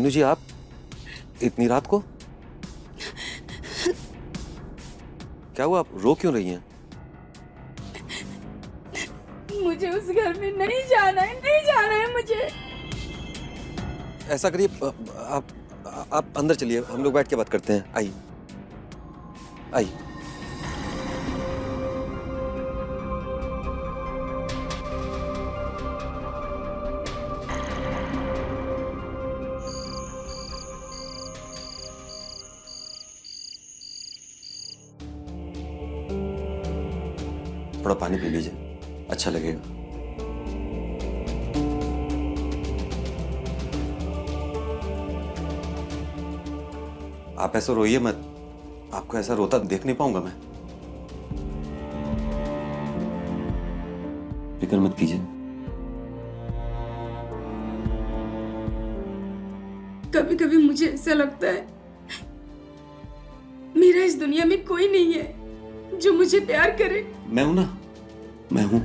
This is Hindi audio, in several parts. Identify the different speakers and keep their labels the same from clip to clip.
Speaker 1: रेनू जी, आप इतनी रात को? क्या हुआ, आप रो क्यों रही हैं?
Speaker 2: मुझे उस घर में नहीं जाना है, नहीं जाना है मुझे।
Speaker 1: ऐसा करिए, आप अंदर चलिए, हम लोग बैठ के बात करते हैं। आइए आइए। थोड़ा पानी पी लीजिए, अच्छा लगेगा। आप ऐसा रोइए मत, आपको ऐसा रोता देख नहीं पाऊंगा मैं। फिक्र मत कीजिए।
Speaker 2: कभी कभी मुझे ऐसा लगता है मेरा इस दुनिया में कोई नहीं है जो मुझे प्यार करे।
Speaker 1: मैं हूं ना, मैं हूं।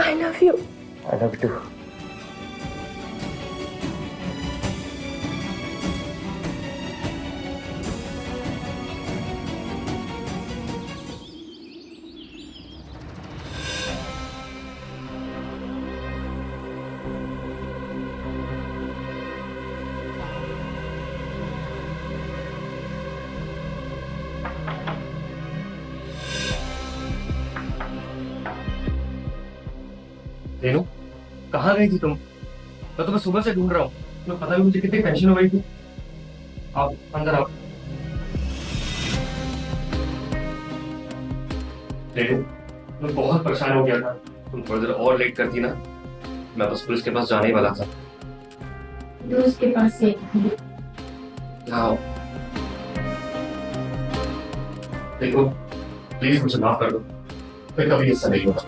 Speaker 2: I love you.
Speaker 1: I love you too.
Speaker 3: Renu, कहाँ गई थी तुम? मैं तुम्हें सुबह से ढूंढ रहा हूँ। तुम्हें पता भी मुझे कितनी टेंशन हो गई थी। आओ अंदर आओ। रेनू, मैं बहुत परेशान हो गया था। तुम थोड़ी देर और लेट करती ना, मैं बस पुलिस के पास जाने ही वाला था।
Speaker 2: दोस्त के पास से
Speaker 3: यहाँ आओ। देखो, प्लीज मुझे माफ कर दो, फिर कभी ऐसा नहीं होगा।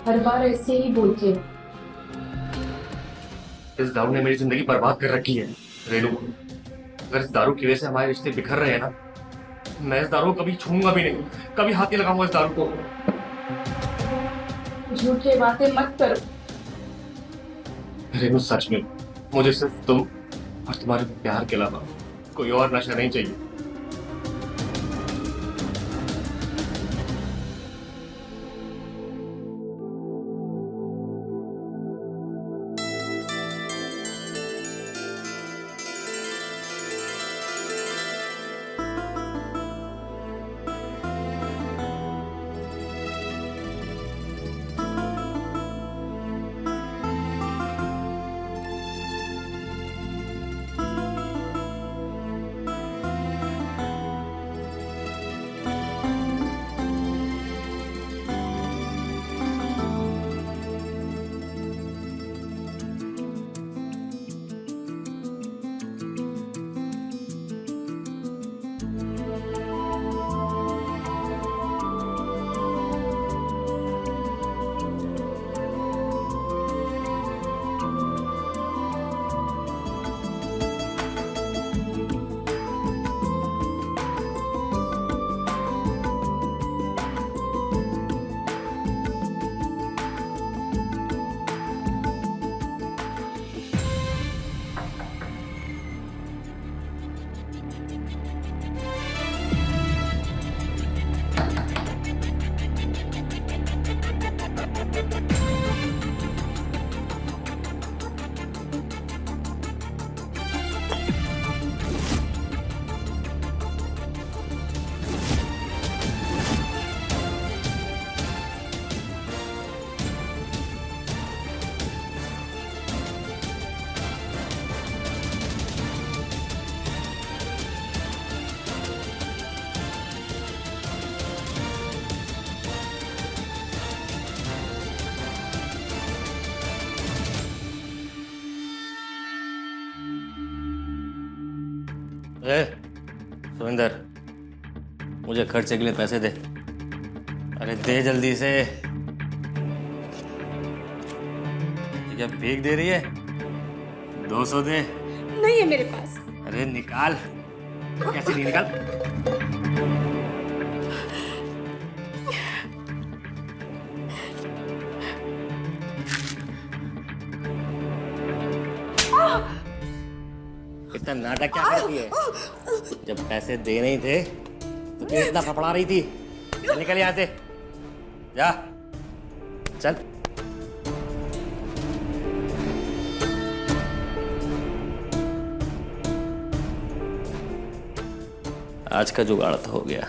Speaker 2: हर बार ऐसे ही बोलते हो।
Speaker 3: इस दारू ने मेरी जिंदगी बर्बाद कर रखी है रेनू। अगर इस दारू की वजह से हमारे रिश्ते बिखर रहे हैं ना, मैं इस दारू को कभी छूंगा भी नहीं, कभी हाथ नहीं लगाऊंगा इस दारू को।
Speaker 2: झूठे बातें मत करो।
Speaker 3: रेनू, सच में मुझे सिर्फ तुम और तुम्हारे प्यार के अलावा कोई और नशा नहीं चाहिए। सुरेंदर, मुझे खर्चे के लिए पैसे दे। अरे दे जल्दी से। क्या फेंक दे रही है? 200 दे।
Speaker 2: नहीं है मेरे पास।
Speaker 3: अरे निकाल। कैसे नहीं निकाल? इतना नाटक क्या करती है? जब पैसे दे नहीं थे तो क्यों इतना फफड़ा रही थी? निकल यहाँ से, जा, चल। आज का जुगाड़ तो हो गया।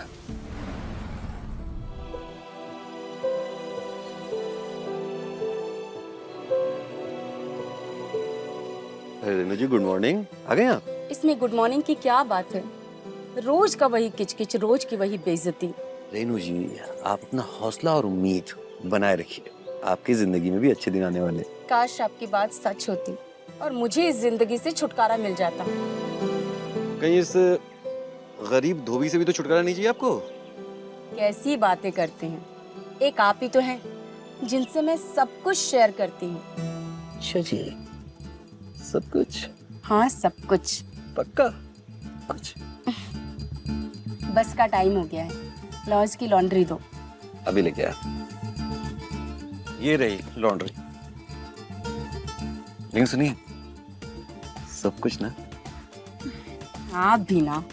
Speaker 1: रेनू जी गुड मॉर्निंग, आ गए आप?
Speaker 4: इसमें गुड मॉर्निंग की क्या बात है? रोज का वही किचकिच, रोज की वही बेइज्जती।
Speaker 1: रेनू जी आप अपना हौसला और उम्मीद बनाए रखिए, आपकी जिंदगी में भी अच्छे दिन आने वाले।
Speaker 4: काश आपकी बात सच होती और मुझे इस जिंदगी से छुटकारा मिल जाता।
Speaker 1: कहीं इस गरीब धोबी से भी तो छुटकारा नहीं चाहिए आपको?
Speaker 4: कैसी बातें करते हैं, एक आप ही तो हैं जिनसे मैं सब कुछ शेयर करती हूँ।
Speaker 1: अच्छा जी, सब कुछ?
Speaker 4: हाँ सब कुछ।
Speaker 1: पक्का? कुछ
Speaker 4: बस का टाइम हो गया है, लॉज की लॉन्ड्री दो।
Speaker 1: अभी लेके आ। ये रही लॉन्ड्री। लेकिन सुनिए, सब कुछ ना?
Speaker 4: आप भी ना।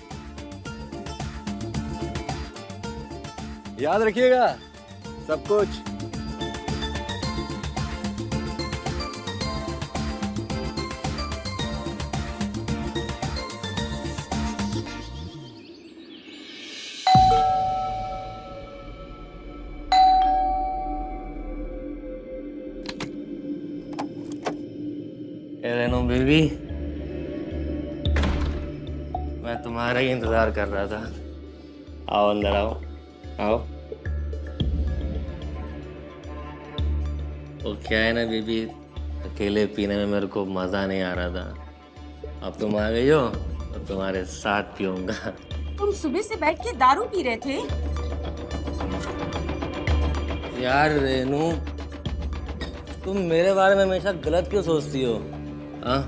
Speaker 1: याद रखिएगा, सब कुछ।
Speaker 3: रेनू बेबी, मैं तुम्हारा ही इंतजार कर रहा था। आओ अंदर आओ, आओ। वो क्या है ना बेबी, अकेले पीने में मेरे को मजा नहीं आ रहा था। अब तुम आ गई हो तो तुम्हारे साथ पीऊंगा।
Speaker 4: तुम सुबह से बैठ के दारू पी रहे थे?
Speaker 3: यार रेनू, तुम मेरे बारे में हमेशा गलत क्यों सोचती हो? हाँ,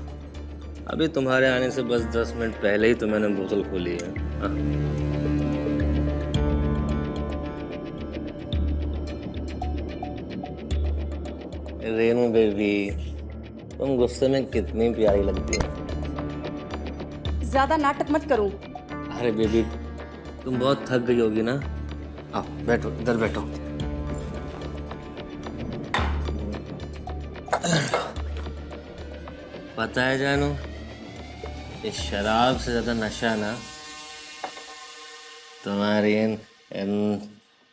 Speaker 3: अभी तुम्हारे आने से बस 10 मिनट पहले ही तो मैंने बोतल खोली है। हाँ? रेनू बेबी, तुम गुस्से में कितनी प्यारी लगती हो।
Speaker 4: ज्यादा नाटक मत करो।
Speaker 3: अरे बेबी, तुम बहुत थक गई होगी ना? आओ बैठो, इधर बैठो। पता है जानू, इस शराब से ज्यादा नशा ना तुम्हारी इन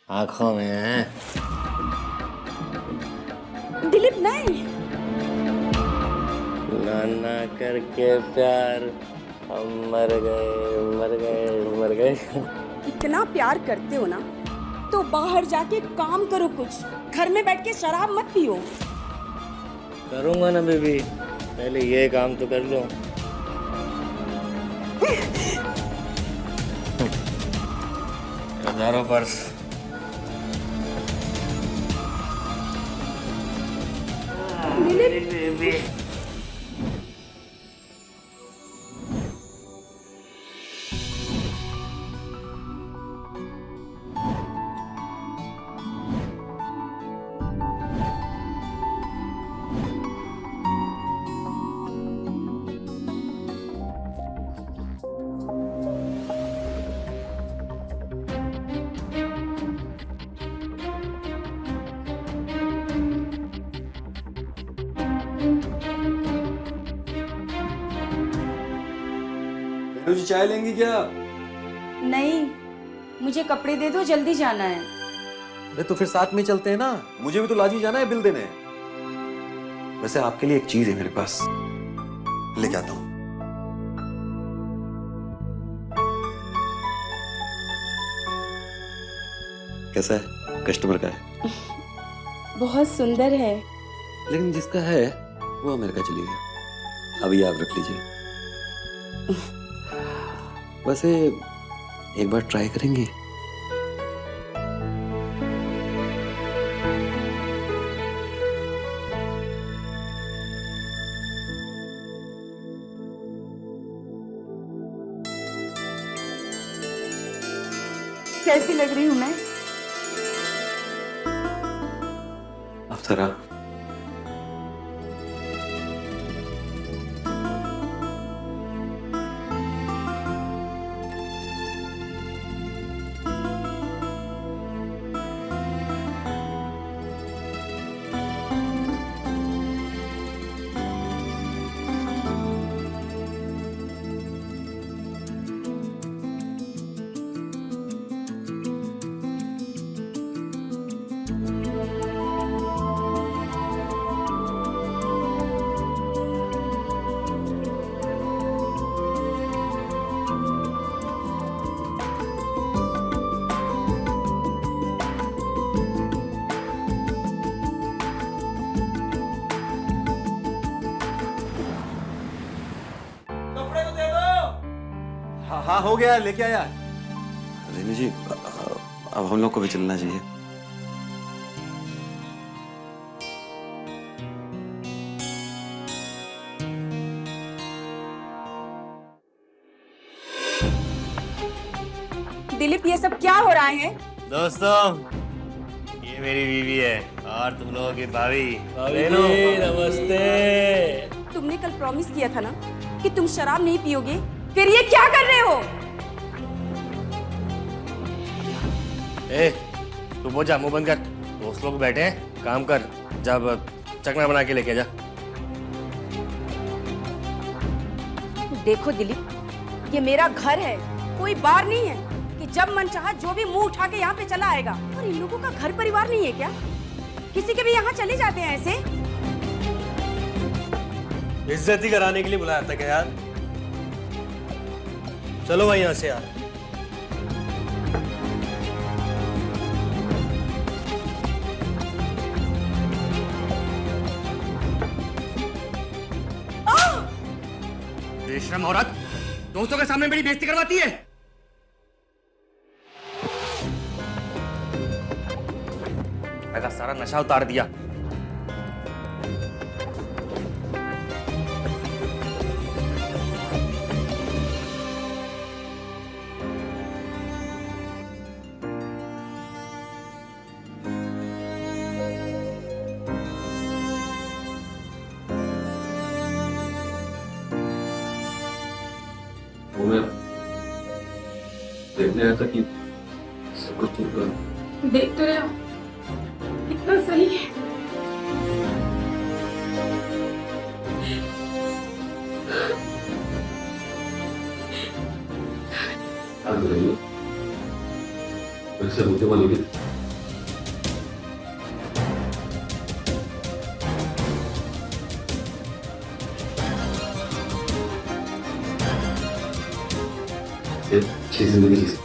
Speaker 3: आंखों में है।
Speaker 4: दिलीप नहीं।
Speaker 3: ना करके प्यार हम मर गए, मर गए, मर गए।
Speaker 4: इतना प्यार करते हो ना तो बाहर जाके काम करो, कुछ घर में बैठ के शराब मत पियो।
Speaker 3: करूँगा ना बेबी, पहले ये काम तो कर लो। हजारों पर्स। बेबी
Speaker 1: रेनू जी चाय लेंगी क्या?
Speaker 4: नहीं, मुझे कपड़े दे दो, जल्दी जाना है।
Speaker 1: अरे तो फिर साथ में चलते हैं ना, मुझे भी तो लाजी जाना है बिल देने। वैसे आपके लिए एक चीज है मेरे पास, लेके आता हूं। कैसा है? कस्टमर का है।
Speaker 4: बहुत सुंदर है।
Speaker 1: लेकिन जिसका है वो अमेरिका चली गई। अभी आप रख लीजिए। वैसे एक बार ट्राई करेंगे?
Speaker 4: कैसी लग रही हूँ मैं?
Speaker 1: अप्सरा, हाँ हाँ हो गया, लेके आया। रेनू जी, अब हम लोग को भी चलना चाहिए।
Speaker 4: दिलीप, ये सब क्या हो रहा है?
Speaker 3: दोस्तों, ये मेरी बीवी है और तुम लोगों की भाभी। रेनू, नमस्ते।
Speaker 4: तुमने कल प्रॉमिस किया था ना कि तुम शराब नहीं पियोगे, फिर ये क्या कर रहे हो?
Speaker 3: ए, तू वो जा, मुंह बंद कर। दोस्त लोग बैठे हैं, काम कर। जब चकना बना के लेके जा।
Speaker 4: देखो दिलीप, ये मेरा घर है, कोई बार नहीं है कि जब मन चाहा जो भी मुंह उठा के यहाँ पे चला आएगा। और इन लोगों का घर परिवार नहीं है क्या? किसी के भी यहाँ चले जाते हैं ऐसे?
Speaker 3: इज्जत ही कराने के लिए बुलाया था क्या यार? चलो भाई यहाँ से यार। बेशरम औरत, दोस्तों के सामने मेरी बेइज्जती करवाती है। मेरा सारा नशा उतार दिया।
Speaker 1: वो मैं देखने आया था कि सब कुछ ठीक हुआ।
Speaker 2: देख तो रहे हो कितना सही है।
Speaker 1: आग रही वैसे होते वाली भी अच्छी जिंदगी जी।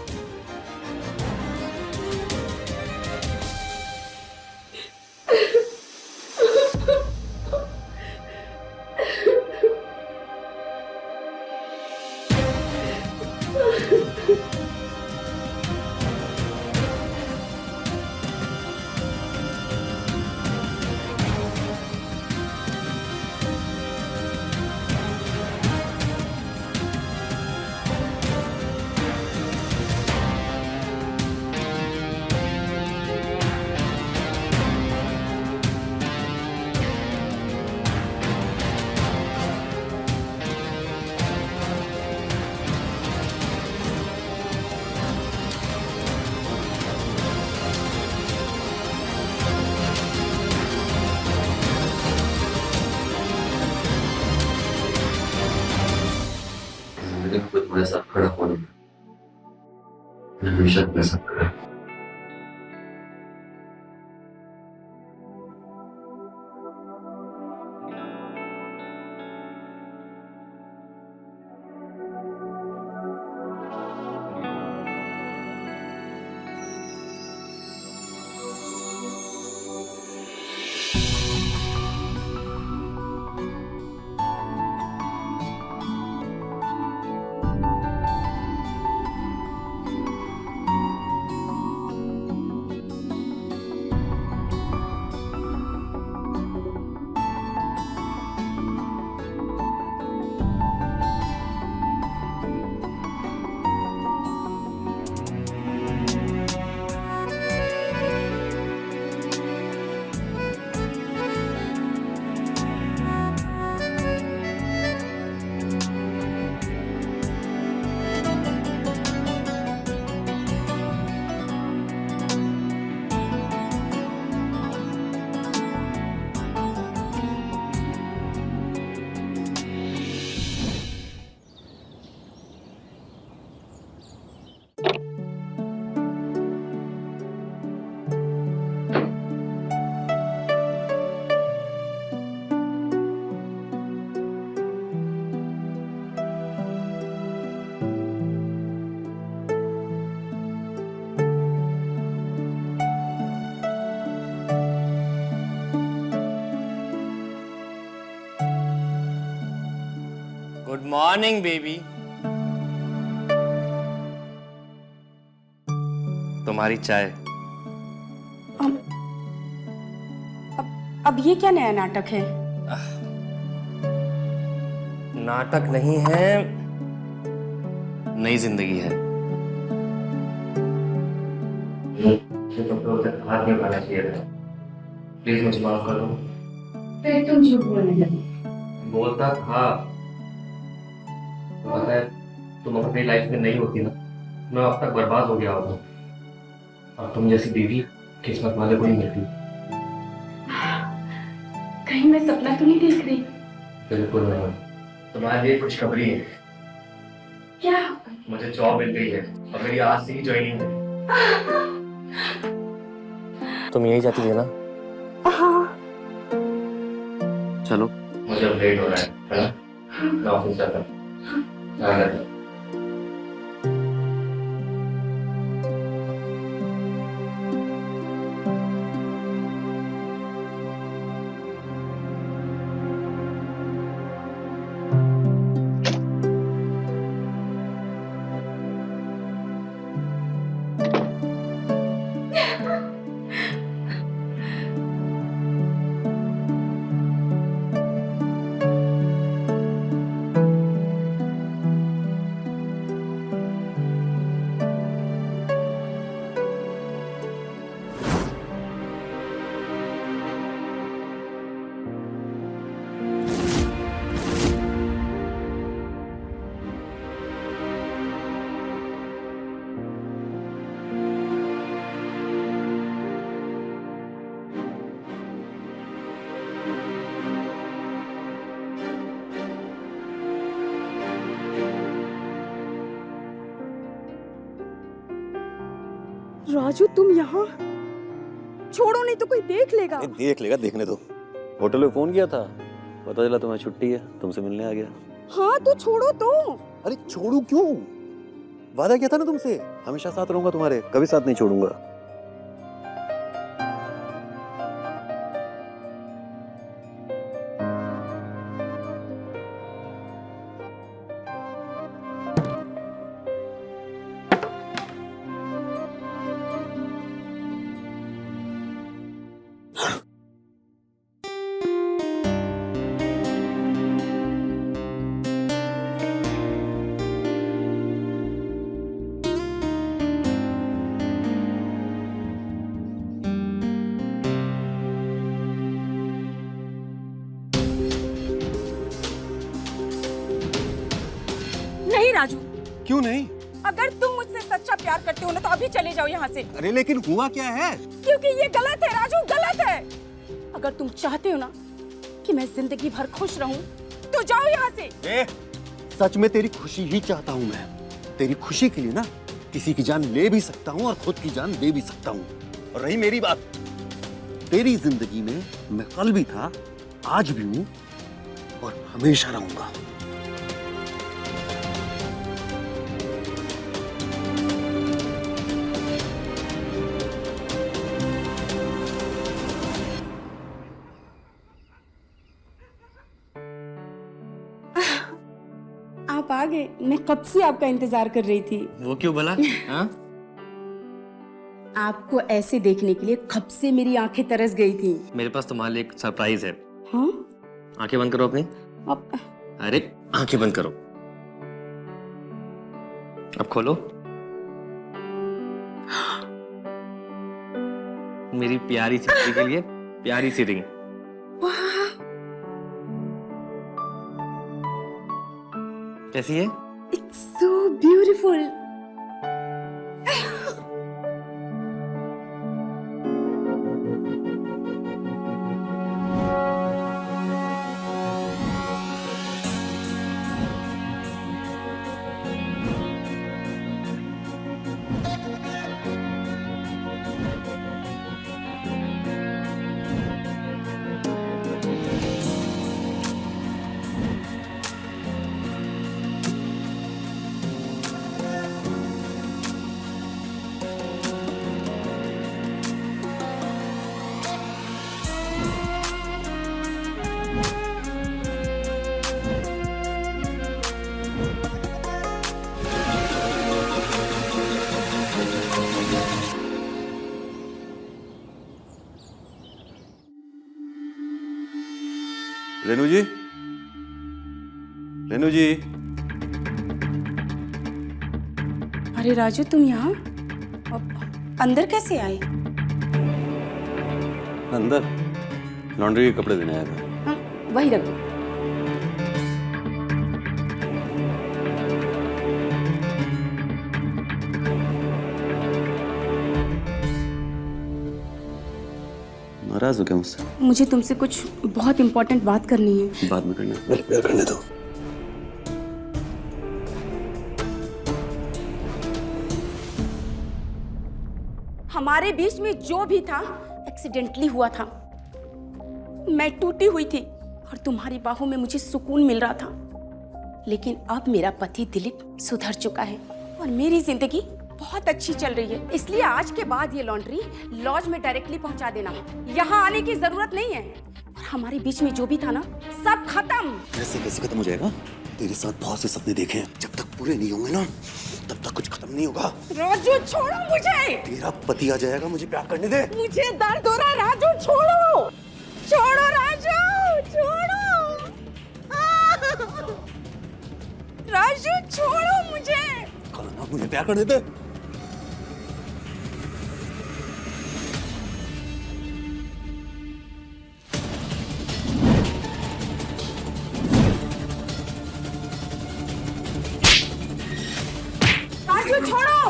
Speaker 1: मैंने खुद मेरे साथ खड़ा होने में मैं हमेशा अपने साथ खड़ा।
Speaker 3: Good morning baby. तुम्हारी चाय।
Speaker 4: अब ये क्या नया नाटक है?
Speaker 3: नाटक नहीं है, नई जिंदगी है। तो हाथ में खाना चाहिए था। प्लीज मुझे माफ कर दो।
Speaker 4: फिर तुम झूठ बोलने लगे।
Speaker 3: बोलता था। पता है, तुम अपनी लाइफ में नहीं होती ना, मैं अब तक बर्बाद हो गया होता। और तुम जैसी बीवी किस्मत वाले को नहीं मिलती।
Speaker 4: कहीं मैं सपना तो नहीं देख रही?
Speaker 3: बिल्कुल नहीं। तुम्हारे लिए खुशखबरी है।
Speaker 4: क्या?
Speaker 3: मुझे जॉब मिल गई है और मेरी आज से ही ज्वाइनिंग है। तुम यही चाहती थी ना?
Speaker 4: हाँ।
Speaker 3: चलो, मुझे अब लेट हो रहा है ना? मैं ऑफिस जाता हूँ। ध्यान रखना।
Speaker 4: राजू तुम यहाँ? छोड़ो नहीं तो कोई देख लेगा।
Speaker 1: देख लेगा, देखने दो। होटल में फोन किया था, पता चला तुम्हें छुट्टी है, तुमसे मिलने आ गया।
Speaker 4: हाँ तो छोड़ो तो।
Speaker 1: अरे छोड़ू क्यों? वादा किया था ना तुमसे, हमेशा साथ रहूंगा तुम्हारे, कभी साथ नहीं छोड़ूंगा।
Speaker 4: नहीं राजू।
Speaker 1: क्यों नहीं?
Speaker 4: अगर तुम मुझसे सच्चा प्यार करते हो ना तो अभी चले जाओ यहाँ से।
Speaker 1: अरे लेकिन हुआ क्या है?
Speaker 4: क्योंकि ये गलत है राजू, गलत है। अगर तुम चाहते हो ना कि मैं जिंदगी भर खुश रहूं तो जाओ यहाँ से।
Speaker 1: सच में तेरी खुशी ही चाहता हूँ मैं। तेरी खुशी के लिए ना किसी की जान ले भी सकता हूँ और खुद की जान दे भी सकता हूँ। और रही मेरी बात, तेरी जिंदगी में मैं कल भी था, आज भी हूँ और हमेशा रहूंगा।
Speaker 4: आप आ गए, मैं कब से आपका इंतजार कर रही थी।
Speaker 3: वो क्यों बोला? हाँ?
Speaker 4: आपको ऐसे देखने के लिए कब से मेरी आंखें तरस गई थी।
Speaker 3: मेरे पास तुम्हारे लिए एक सरप्राइज है।
Speaker 4: हाँ?
Speaker 3: आंखें बंद करो अपनी।
Speaker 4: अब
Speaker 3: अरे आंखें बंद करो, अब खोलो। मेरी प्यारी सी बेटी के लिए प्यारी सी रिंग। कैसी है?
Speaker 4: It's so beautiful.
Speaker 5: Renu ji, Renu ji.
Speaker 4: अरे राजू, तुम यहाँ अंदर कैसे आए?
Speaker 5: अंदर लॉन्ड्री के कपड़े देने आया था।
Speaker 4: हाँ, वही रख दो।
Speaker 5: नाराज हो क्या मुझसे?
Speaker 4: मुझे तुमसे कुछ बहुत इंपॉर्टेंट बात करनी है।
Speaker 5: बाद में करने दो।
Speaker 4: हमारे बीच में जो भी था एक्सीडेंटली हुआ था। मैं टूटी हुई थी और तुम्हारी बाहों में मुझे सुकून मिल रहा था, लेकिन अब मेरा पति दिलीप सुधर चुका है और मेरी जिंदगी बहुत अच्छी चल रही है। इसलिए आज के बाद ये लॉन्ड्री लॉज में डायरेक्टली पहुंचा देना। यहाँ आने की जरूरत नहीं है। और हमारे बीच में जो भी था ना, सब खत्म।
Speaker 1: ऐसे कैसे खत्म हो जाएगा? तेरे साथ बहुत से सपने देखे हैं, जब तक पूरे नहीं होंगे ना तब तक कुछ खत्म नहीं होगा।
Speaker 4: राजू छोड़ो मुझे।
Speaker 1: तेरा पति आ जाएगा, मुझे प्यार करने दे।
Speaker 4: मुझे दर्द हो रहा है राजू, छोड़ो छोड़ो राजू, छोड़ो। राजू छोड़ो मुझे।
Speaker 1: कहना मुझे प्यार करने दे।
Speaker 4: राजू छोड़ो।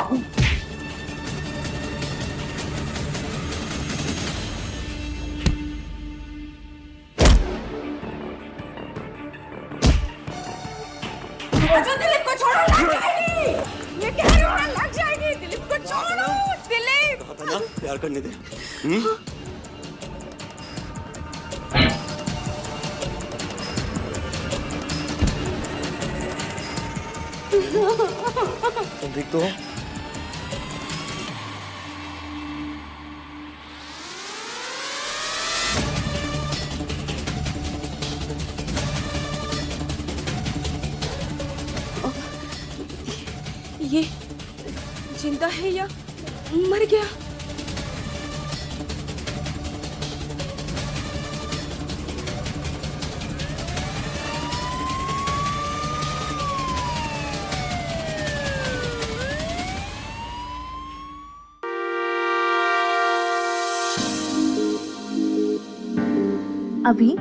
Speaker 4: राजू, दिलीप को छोड़ो, लग जाएगी। ये कह रही हूँ ना, लग जाएगी। दिलीप को छोड़ो। दिलीप,
Speaker 1: कहा था ना प्यार करने दे।
Speaker 3: तुम ठीक तो हो?
Speaker 4: ये जिंदा है या मर गया?
Speaker 6: अभी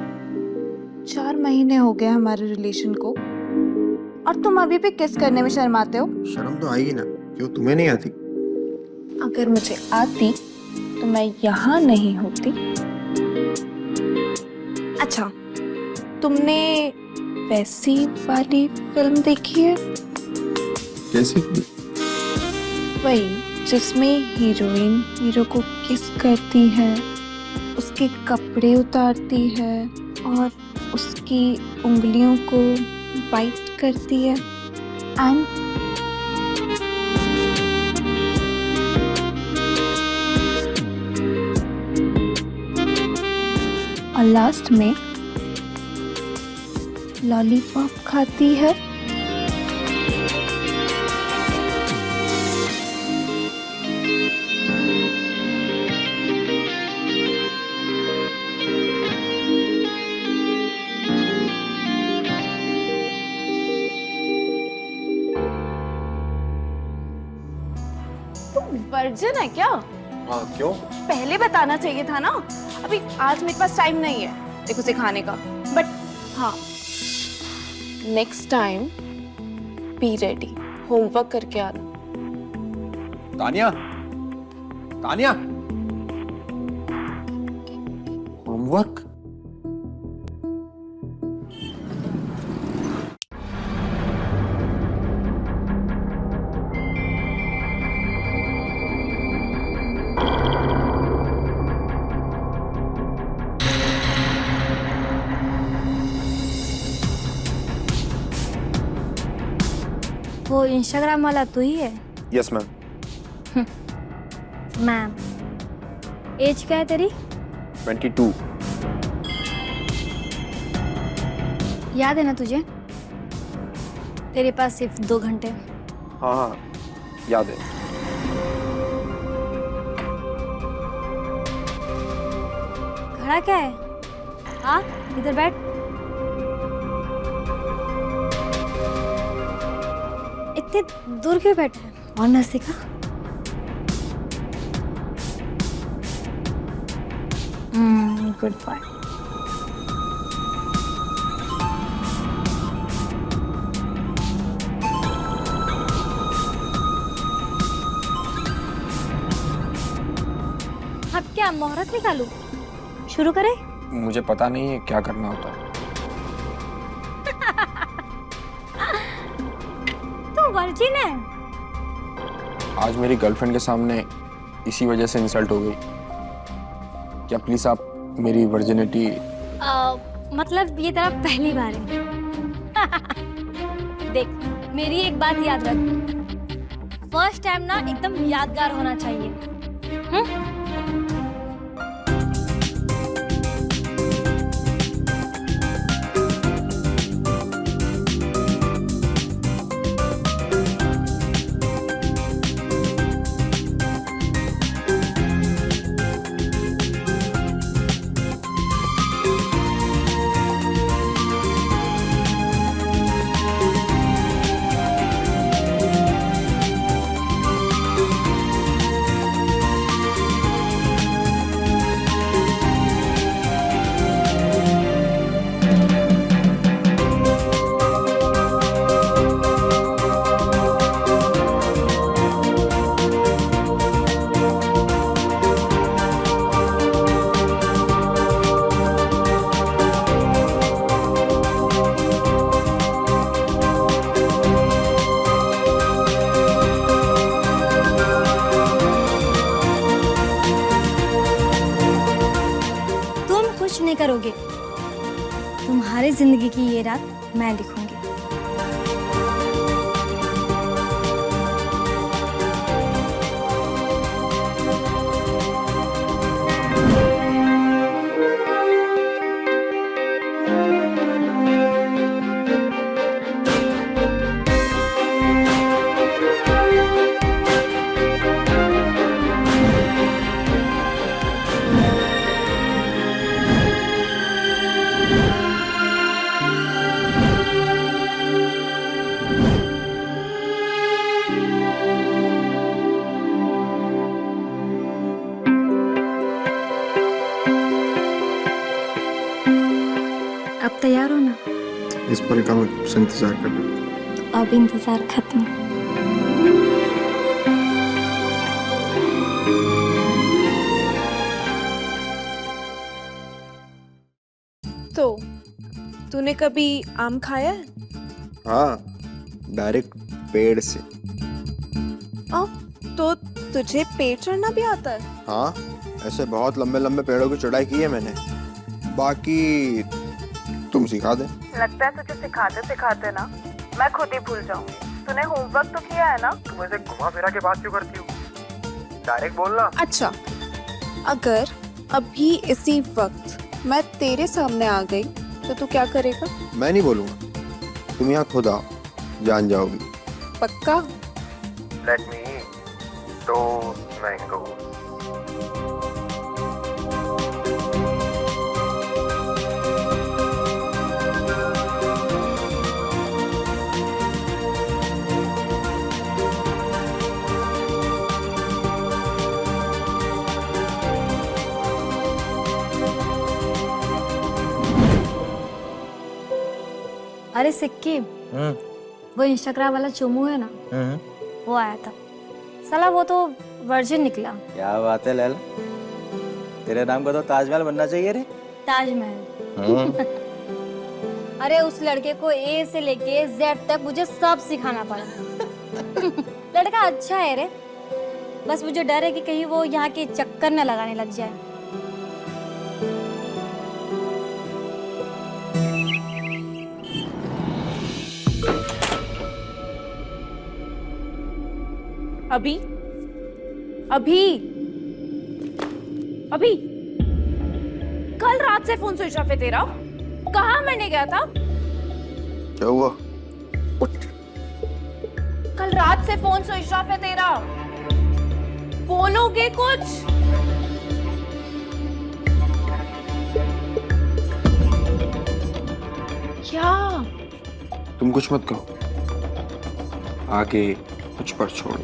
Speaker 6: 4 महीने हो गए हमारे रिलेशन को और तुम अभी भी किस करने में शर्माते हो?
Speaker 7: शर्म तो आएगी ना, क्यों तुम्हें नहीं आती?
Speaker 6: अगर मुझे आती तो मैं यहाँ नहीं होती। अच्छा, तुमने वैसी वाली फिल्म देखी है?
Speaker 7: कैसी?
Speaker 6: वही जिसमें हीरोइन हीरो को किस करती है, उसके कपड़े उतारती है और उसकी उंगलियों को बाइट करती है एंड और लास्ट में लॉलीपॉप खाती है। वर्जिन है क्या?
Speaker 7: हाँ, क्यों?
Speaker 6: पहले बताना चाहिए था ना। अभी आज मेरे पास टाइम नहीं है देखो सिखाने का, बट हाँ next time be ready, homework करके आना।
Speaker 7: तानिया, तानिया, होमवर्क?
Speaker 8: वो इंस्टाग्राम वाला तू ही है?
Speaker 7: Yes ma'am.
Speaker 8: मैम, एज क्या है तेरी?
Speaker 7: 22।
Speaker 8: याद है ना तुझे? तेरे पास सिर्फ 2 घंटे।
Speaker 7: हाँ हाँ, याद है।
Speaker 8: खड़ा क्या है? हाँ, इधर बैठ। इतनी दूर क्यों बैठा है? और नजदीक आ। Good boy. अब क्या मुहूर्त निकालूं? शुरू करें?
Speaker 7: मुझे पता नहीं है क्या करना होता है।
Speaker 8: तो वर्जिन है।
Speaker 7: आज मेरी गर्लफ्रेंड के सामने इसी वजह से इंसल्ट हो गई। क्या प्लीज आप मेरी वर्जिनिटी।
Speaker 8: मतलब ये तेरा पहली बार है। देख, मेरी एक बात याद रख, फर्स्ट टाइम ना एकदम यादगार होना चाहिए। नहीं करोगे, तुम्हारी जिंदगी की ये रात मैं लिखूंगी। अब तैयार हो ना?
Speaker 7: इस पल का मैं तुमसे इंतजार कर रहा हूँ।
Speaker 8: अब इंतजार खत्म।
Speaker 6: तो तूने कभी आम खाया है?
Speaker 7: हाँ, डायरेक्ट पेड़ से।
Speaker 6: तो तुझे पेड़ चढ़ना भी आता है?
Speaker 7: हाँ, ऐसे बहुत लंबे लंबे पेड़ों की चढ़ाई की है मैंने। बाकी तुम सिखा दे।
Speaker 6: लगता है तुझे सिखाते सिखाते ना मैं खुद ही भूल जाऊंगी। तूने होमवर्क तो किया है ना?
Speaker 7: तुम ऐसे घुमा फिरा के बात क्यों करती हो? डायरेक्ट बोलना।
Speaker 6: अच्छा, अगर अभी इसी वक्त मैं तेरे सामने आ गई तो तू क्या करेगा?
Speaker 7: मैं नहीं बोलूंगा, तुम यहाँ खुद आओ, जान जाओगी।
Speaker 6: पक्का?
Speaker 7: Let me those mangoes.
Speaker 8: अरे सिक्की, वो इंस्टाग्राम वाला चुमू है ना, वो आया था। साला वो तो वर्जिन निकला।
Speaker 9: क्या बात है लैला, तेरे नाम का तो ताजमहल बनना चाहिए रे।
Speaker 8: ताजमहल। अरे उस लड़के को ए से लेके जेड तक मुझे सब सिखाना पड़ा। लड़का अच्छा है रे, बस मुझे डर है कि कहीं वो यहाँ के चक्कर न लगाने लग जाए।
Speaker 6: अभी अभी अभी कल रात से फोन स्विच ऑफ है तेरा। कहाँ मैंने गया था?
Speaker 7: क्या हुआ?
Speaker 6: उठ, कल रात से फोन स्विच ऑफ है तेरा। बोलोगे कुछ? क्या?
Speaker 7: तुम कुछ मत कहो, आगे मुझ पर छोड़ो।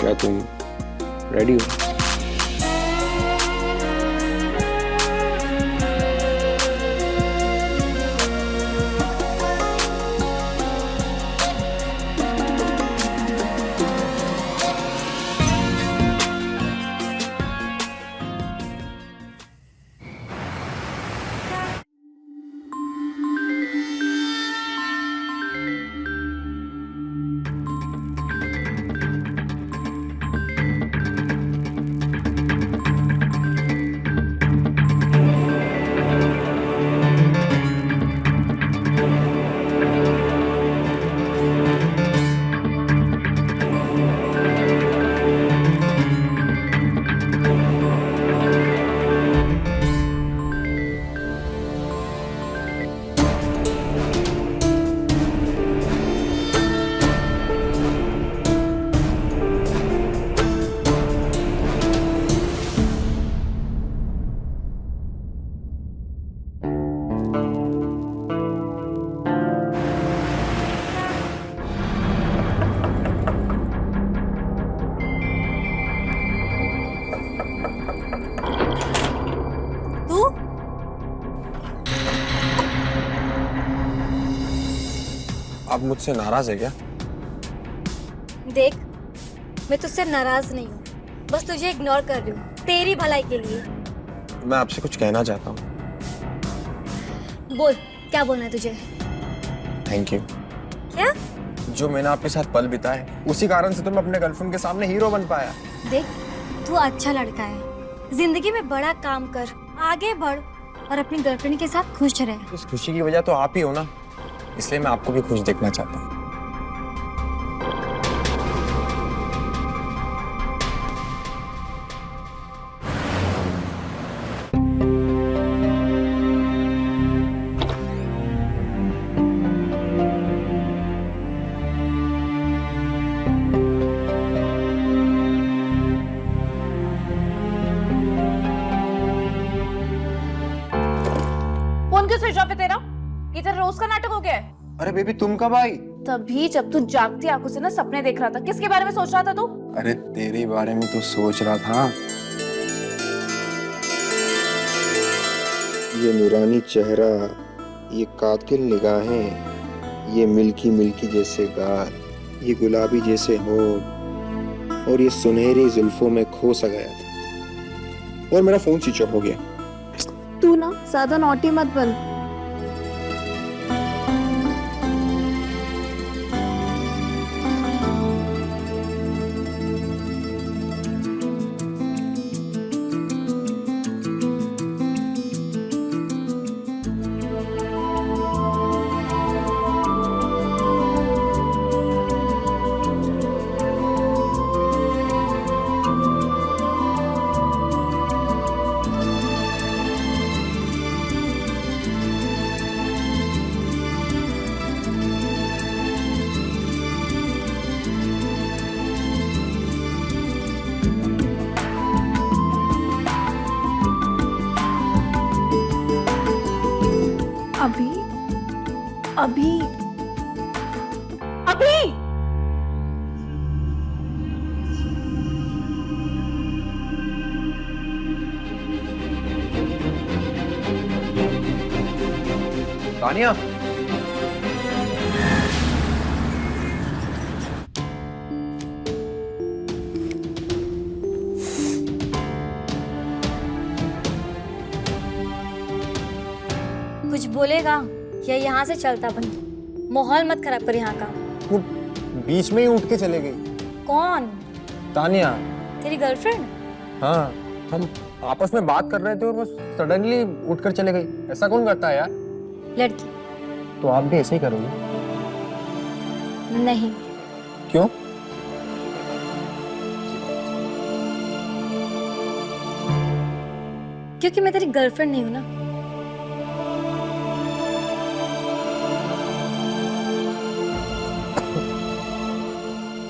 Speaker 7: क्या तुम रेडी हो? आप मुझसे नाराज है क्या?
Speaker 8: देख, मैं तुझसे नाराज नहीं हूँ, बस तुझे इग्नोर कर रही हूँ तेरी भलाई के लिए।
Speaker 7: मैं आपसे कुछ कहना चाहता हूँ।
Speaker 8: बोल, क्या बोलना है तुझे?
Speaker 7: Thank you.
Speaker 8: क्या?
Speaker 7: जो मैंने आपके साथ पल बिताए, उसी कारण से तो मैं अपने गर्लफ्रेंड के सामने हीरो बन पाया।
Speaker 8: देख, तू अच्छा लड़का है, जिंदगी में बड़ा काम कर, आगे बढ़ और अपनी गर्लफ्रेंड के साथ खुश रह।
Speaker 7: इस खुशी की वजह तो आप ही हो ना, इसलिए मैं आपको भी खुश देखना चाहता हूँ।
Speaker 6: फोन क्यों स्विच ऑफ है तेरा? ये तेरा रोज का नाटक हो गया है।
Speaker 7: अरे बेबी, तुम कब आई?
Speaker 6: तभी जब तू जागती आंखों से ना सपने देख रहा था। किसके बारे में सोच रहा था तू?
Speaker 7: अरे तेरे बारे में तो सोच रहा था।
Speaker 10: ये नूरानी चेहरा, ये कातिल निगाहें, ये मिल्की मिल्की जैसे गाल, ये गुलाबी जैसे होंठ और ये सुनहरी जुल्फों में खो सा गया था। और मेरा फोन स्विच ऑफ हो गया।
Speaker 6: तू ना ज्यादा नॉटी मत बन। अभी
Speaker 7: तानिया,
Speaker 8: कुछ बोलेगा या यहाँ से चलता बन। माहौल मत खराब कर यहाँ का।
Speaker 7: वो बीच में ही उठ के चले गई।
Speaker 8: कौन?
Speaker 7: तानिया।
Speaker 8: तेरी गर्लफ्रेंड?
Speaker 7: हाँ, हम आपस में बात कर रहे थे और वो सडनली उठकर चले गई। ऐसा कौन करता है यार?
Speaker 8: लड़की।
Speaker 7: तो आप भी ऐसे ही करोगे?
Speaker 8: नहीं।
Speaker 7: क्यों?
Speaker 8: क्योंकि मैं तेरी गर्लफ्रेंड नहीं हूं ना।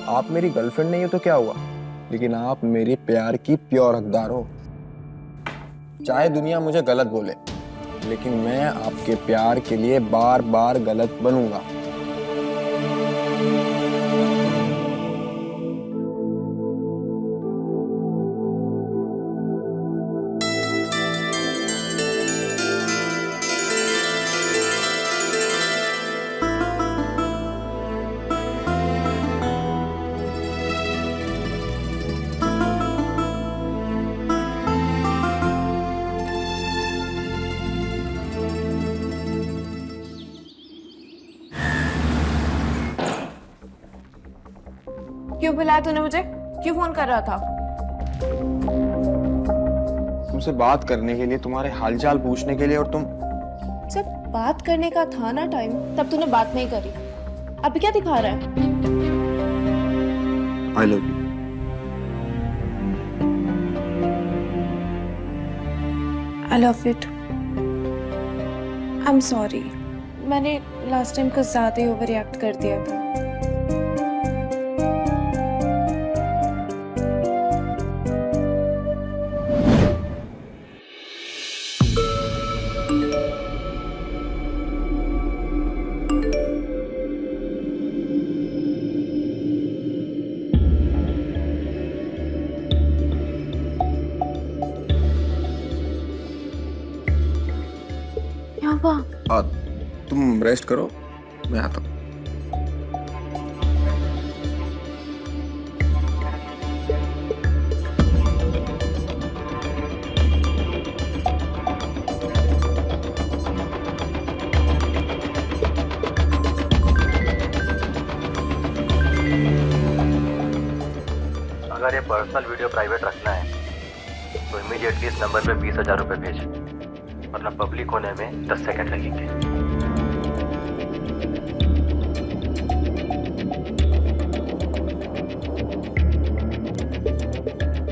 Speaker 7: आप मेरी गर्लफ्रेंड नहीं हो तो क्या हुआ, लेकिन आप मेरे प्यार की प्योर हकदार हो। चाहे दुनिया मुझे गलत बोले, लेकिन मैं आपके प्यार के लिए बार बार गलत बनूंगा।
Speaker 6: क्यों बुलाया तूने मुझे? क्यों फोन कर रहा था?
Speaker 7: तुमसे बात करने के लिए, तुम्हारे हालचाल पूछने के लिए। और तुम
Speaker 6: जब बात करने का था ना टाइम, तब तूने बात नहीं करी। अभी क्या दिखा रहा है?
Speaker 5: I love you.
Speaker 6: I love it. I'm sorry. मैंने लास्ट टाइम कुछ ज्यादा ही ओवर रिएक्ट कर दिया था।
Speaker 7: तुम रेस्ट करो, मैं आता हूँ।
Speaker 9: अगर ये पर्सनल वीडियो प्राइवेट रखना है तो इमीडिएटली इस नंबर पे 20,000 रुपये भेज, वरना पब्लिक होने में 10 सेकंड लगेंगे।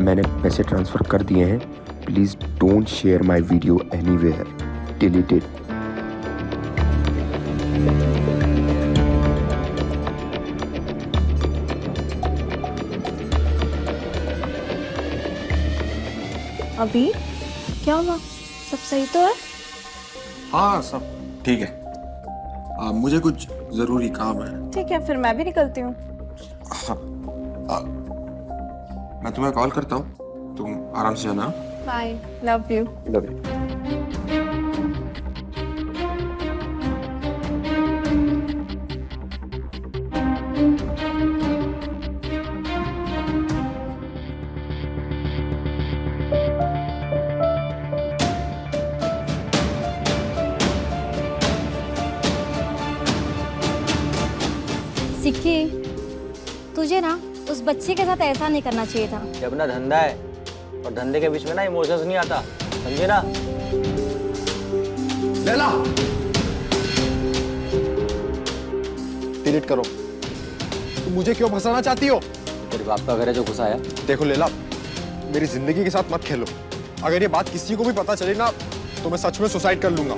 Speaker 10: मैंने पैसे ट्रांसफर कर दिए हैं। Please don't share my video anywhere. Deleted.
Speaker 6: अभी क्या हुआ? सब सही तो है?
Speaker 7: हाँ, सब ठीक है। मुझे कुछ जरूरी काम है।
Speaker 6: ठीक है, फिर मैं भी निकलती हूँ।
Speaker 7: हाँ, मैं तुम्हें कॉल करता हूँ, तुम आराम से जाना।
Speaker 6: Bye, love you.
Speaker 7: Love you.
Speaker 8: Sikki, तुझे ना उस बच्चे के साथ ऐसा नहीं करना चाहिए था।
Speaker 9: ये अपना धंधा है और धंधे के बीच में ना इमोशंस नहीं आता, समझे ना?
Speaker 7: लैला, डिलीट करो। तुम मुझे क्यों फंसाना चाहती हो?
Speaker 9: तेरे बाप का घर है जो घुसा है।
Speaker 7: देखो लैला, मेरी जिंदगी के साथ मत खेलो। अगर ये बात किसी को भी पता चली ना, तो मैं सच में सुसाइड कर लूंगा।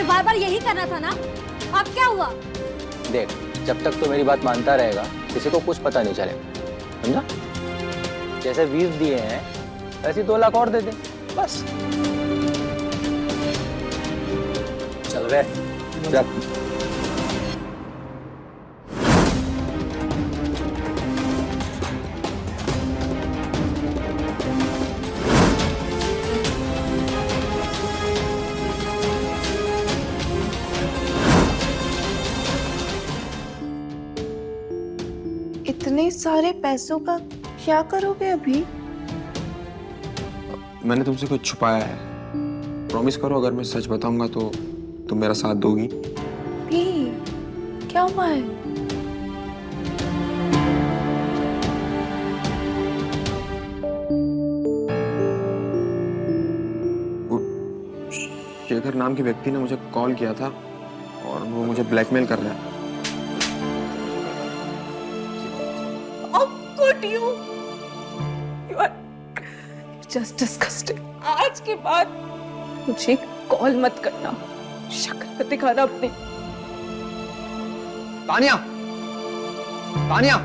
Speaker 8: बार बार यही करना था ना, अब क्या हुआ?
Speaker 9: देख, जब तक तो मेरी बात मानता रहेगा किसी को कुछ पता नहीं चलेगा, समझा? जैसे 20 दिए हैं वैसे 2 लाख और दे दे, बस। चल रहे चल।
Speaker 6: इतने सारे पैसों का क्या करोगे अभी?
Speaker 7: मैंने तुमसे कुछ छुपाया है। प्रॉमिस करो अगर मैं सच बताऊंगा तो तुम मेरा साथ दोगी।
Speaker 6: भी क्या हुआ है?
Speaker 7: शेखर नाम के व्यक्ति ने मुझे कॉल किया था और वो मुझे ब्लैकमेल कर रहा है।
Speaker 6: You are just disgusting. आज के बाद मुझे कॉल मत करना, शक्ल मत दिखाना अपने।
Speaker 7: तानिया, तानिया,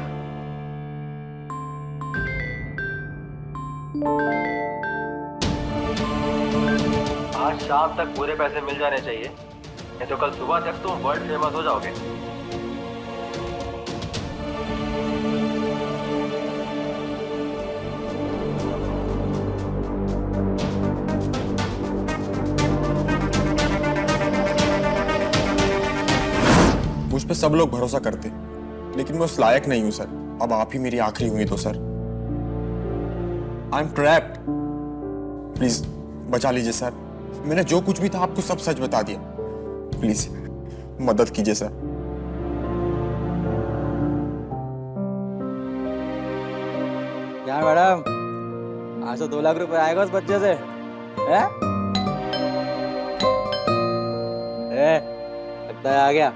Speaker 9: आज शाम तक पूरे पैसे मिल जाने चाहिए, नहीं तो कल सुबह तक तुम वर्ल्ड फेमस हो जाओगे।
Speaker 7: मुझ पे सब लोग भरोसा करते, लेकिन मैं उस लायक नहीं हूं सर। अब आप ही मेरी आखिरी हुई तो sir. I am trapped. Please बचा लीजिए सर। मैंने जो कुछ भी था आपको सब सच बता दिया। प्लीज मदद कीजिए सर।
Speaker 3: क्या मैडम, आज तो 2 लाख रुपए आएगा उस बच्चे से, हैं? लगता है आ गया।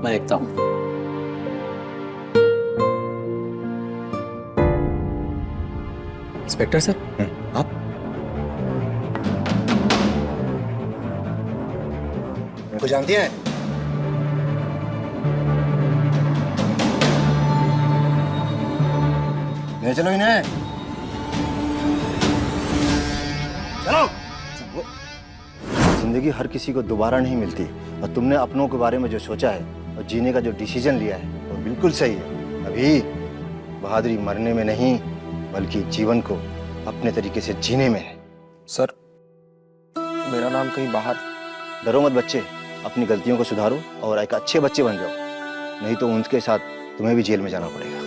Speaker 3: मैं देखता हूँ। इंस्पेक्टर सर, आप?
Speaker 1: को जानती हैं? ले चलो इन्हें, चलो। जिंदगी हर किसी को दोबारा नहीं मिलती, और तुमने अपनों के बारे में जो सोचा है और जीने का जो डिसीजन लिया है वो बिल्कुल सही है। अभी बहादुरी मरने में नहीं, बल्कि जीवन को अपने तरीके से जीने में है।
Speaker 7: सर, मेरा नाम कहीं बाहर।
Speaker 1: डरो मत बच्चे, अपनी गलतियों को सुधारो और एक अच्छे बच्चे बन जाओ, नहीं तो उनके साथ तुम्हें भी जेल में जाना पड़ेगा।